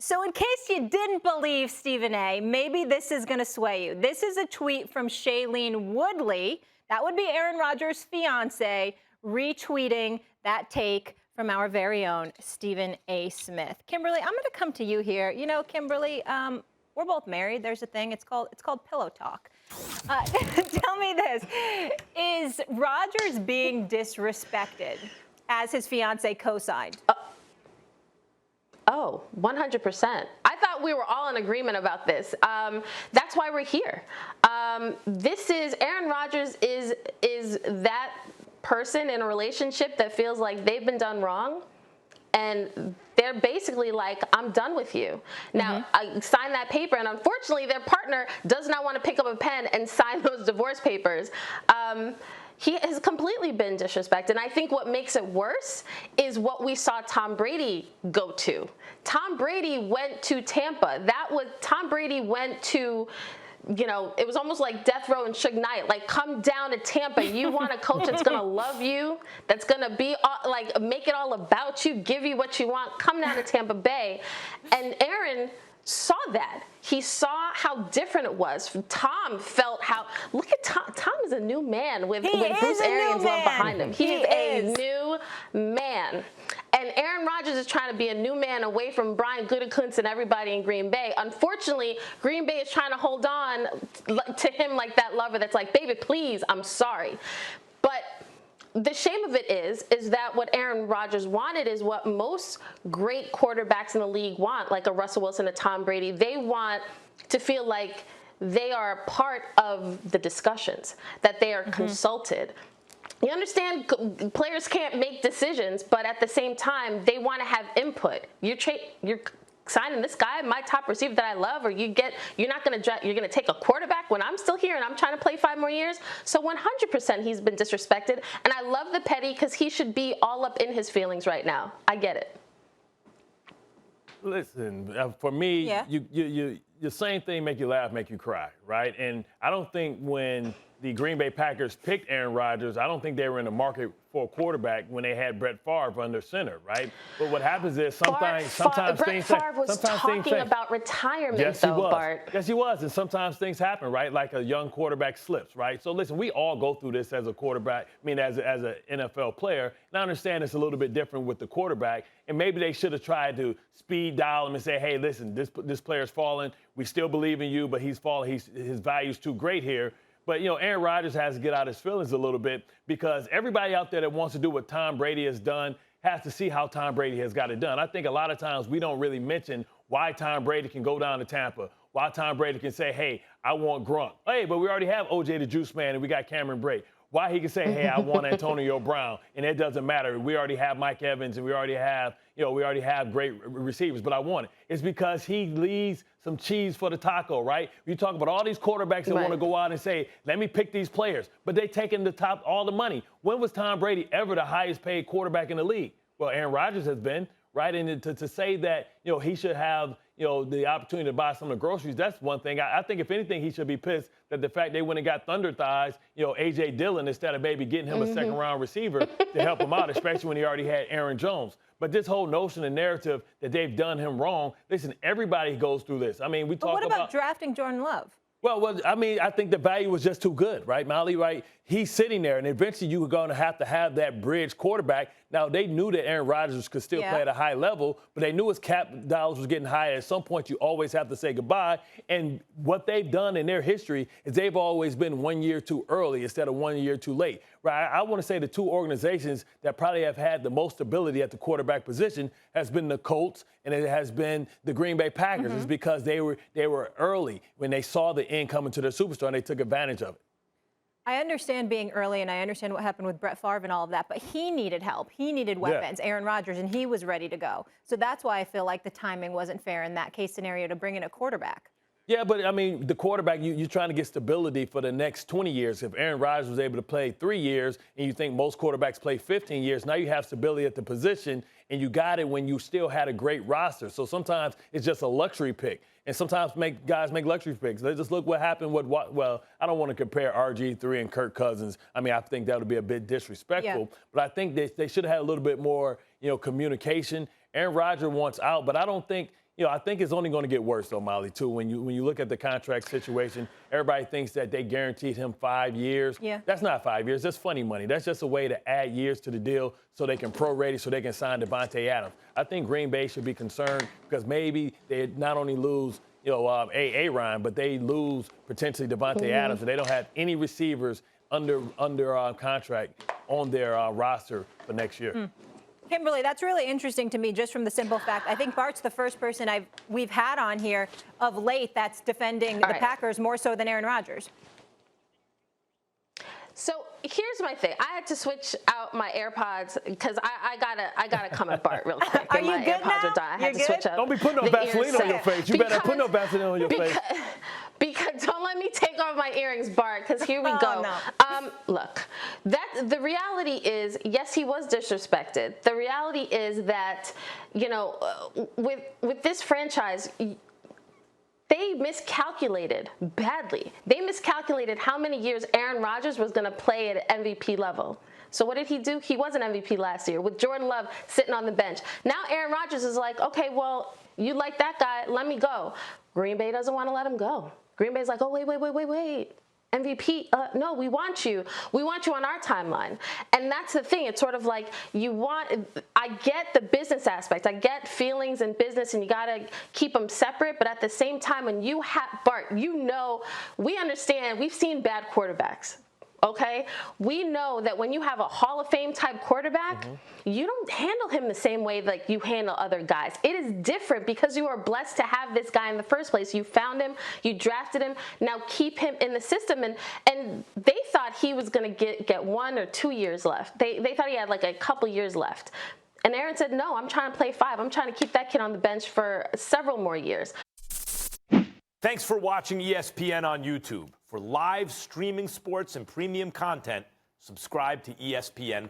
So in case you didn't believe Stephen A., maybe this is going to sway you. This is a tweet from Shailene Woodley. That would be Aaron Rodgers' fiance, retweeting that take from our very own Stephen A. Smith. Kimberly, I'm going to come to you here. You know, Kimberly, we're both married. There's a thing. It's called pillow talk. Tell me this. Is Rodgers being disrespected as his fiance co-signed? Oh, 100%. I thought we were all in agreement about this. That's why we're here. Aaron Rodgers is that person in a relationship that feels like they've been done wrong. And they're basically like, I'm done with you. Now, I sign that paper, and unfortunately, their partner does not want to pick up a pen and sign those divorce papers. He has completely been disrespected. And I think what makes it worse is what we saw Tom Brady go to. Tom Brady went to Tampa. Tom Brady went to, you know, it was almost like death row and Suge Knight. Like, come down to Tampa. You want a coach that's going to love you, that's going to be make it all about you, give you what you want. Come down to Tampa Bay. And Aaron saw that. He saw how different it was. Tom felt how, look at Tom. Tom is a new man with Bruce Arians' love behind him. He is a new man. And Aaron Rodgers is trying to be a new man away from Brian Gutekunst and everybody in Green Bay. Unfortunately, Green Bay is trying to hold on to him like that lover that's like, baby, please, I'm sorry. But the shame of it is that what Aaron Rodgers wanted is what most great quarterbacks in the league want, like a Russell Wilson, a Tom Brady. They want to feel like they are a part of the discussions, that they are consulted. You understand, players can't make decisions, but at the same time, they want to have input. You're signing this guy, my top receiver that I love, or you're going to take a quarterback when I'm still here and I'm trying to play 5 more years. So 100% he's been disrespected. And I love the petty because he should be all up in his feelings right now. I get it. Listen, for me, the same thing make you laugh, make you cry, right? And I don't think when the Green Bay Packers picked Aaron Rodgers, I don't think they were in the market for a quarterback when they had Brett Favre under center, right? But what happens is sometimes Brett Favre was talking about retirement, Bart. Yes, he was. And sometimes things happen, right? Like a young quarterback slips, right? So listen, we all go through this as a quarterback, as an NFL player. And I understand it's a little bit different with the quarterback. And maybe they should have tried to speed dial him and say, hey, listen, this player's fallen. We still believe in you, but he's fallen. His value's too great here. But, Aaron Rodgers has to get out his feelings a little bit because everybody out there that wants to do what Tom Brady has done has to see how Tom Brady has got it done. I think a lot of times we don't really mention why Tom Brady can go down to Tampa, why Tom Brady can say, hey, I want Gronk. Hey, but we already have O.J. the Juice Man and we got Cameron Brate. Why he can say, hey, I want Antonio Brown, and it doesn't matter. We already have Mike Evans, and we already have great receivers, but I want it. It's because he leaves some cheese for the taco, right? You talk about all these quarterbacks that want to go out and say, let me pick these players, but they taking all the money. When was Tom Brady ever the highest paid quarterback in the league? Well, Aaron Rodgers has been, right? And to say that, he should have, the opportunity to buy some of the groceries, that's one thing. I think if anything, he should be pissed that the fact they went and got Thunder Thighs, A.J. Dillon, instead of maybe getting him a second-round receiver to help him out, especially when he already had Aaron Jones. But this whole notion and narrative that they've done him wrong, listen, everybody goes through this. We talk about... But what about drafting Jordan Love? Well, I think the value was just too good, right, Molly, right? He's sitting there, and eventually you were going to have that bridge quarterback. Now, they knew that Aaron Rodgers could still play at a high level, but they knew his cap dollars was getting high. At some point, you always have to say goodbye. And what they've done in their history is they've always been 1 year too early instead of 1 year too late, right? I want to say the two organizations that probably have had the most stability at the quarterback position has been the Colts and it has been the Green Bay Packers. It's because they were early when they saw the end coming to their superstar and they took advantage of it. I understand being early, and I understand what happened with Brett Favre and all of that, but he needed help. He needed weapons, Aaron Rodgers, and he was ready to go. So that's why I feel like the timing wasn't fair in that case scenario to bring in a quarterback. Yeah, but, the quarterback, you're trying to get stability for the next 20 years. If Aaron Rodgers was able to play 3 years and you think most quarterbacks play 15 years, now you have stability at the position, and you got it when you still had a great roster. So sometimes it's just a luxury pick. And sometimes guys make luxury picks. Let's just look what happened with I don't want to compare RG3 and Kirk Cousins. I think that would be a bit disrespectful. Yeah. But I think they should have had a little bit more, communication. Aaron Rodgers wants out, but I don't think – I think it's only going to get worse, though, Molly, too. When you look at the contract situation, everybody thinks that they guaranteed him 5 years. Yeah. That's not 5 years. That's funny money. That's just a way to add years to the deal so they can prorate it, so they can sign Devontae Adams. I think Green Bay should be concerned because maybe they not only lose, Aaron, but they lose potentially Devontae Adams, and they don't have any receivers under contract on their roster for next year. Kimberly, that's really interesting to me just from the simple fact. I think Bart's the first person we've had on here of late that's defending the Packers more so than Aaron Rodgers. So here's my thing. I had to switch out my AirPods because I gotta come at Bart real quick. Are you my good AirPods now? are dying. I had You're to good? switch out. Don't be putting no Vaseline on your face. You better put no Vaseline on your face. Because don't let me take off my earrings, Bart, because here we go. No. Look, the reality is, yes, he was disrespected. The reality is that, with this franchise, they miscalculated badly. They miscalculated how many years Aaron Rodgers was going to play at MVP level. So what did he do? He was an MVP last year with Jordan Love sitting on the bench. Now Aaron Rodgers is like, okay, well, you like that guy, let me go. Green Bay doesn't want to let him go. Green Bay's like, oh, wait. MVP, no, we want you. We want you on our timeline. And that's the thing. It's sort of like I get the business aspect. I get feelings and business, and you got to keep them separate. But at the same time, when you have, Bart, we understand, we've seen bad quarterbacks. Okay, we know that when you have a Hall of Fame type quarterback, you don't handle him the same way like you handle other guys. It is different because you are blessed to have this guy in the first place. You found him, you drafted him. Now keep him in the system, and they thought he was going to get 1 or 2 years left. They thought he had like a couple years left. And Aaron said, no, I'm trying to play 5. I'm trying to keep that kid on the bench for several more years. Thanks for watching ESPN on YouTube. For live streaming sports and premium content, subscribe to ESPN+.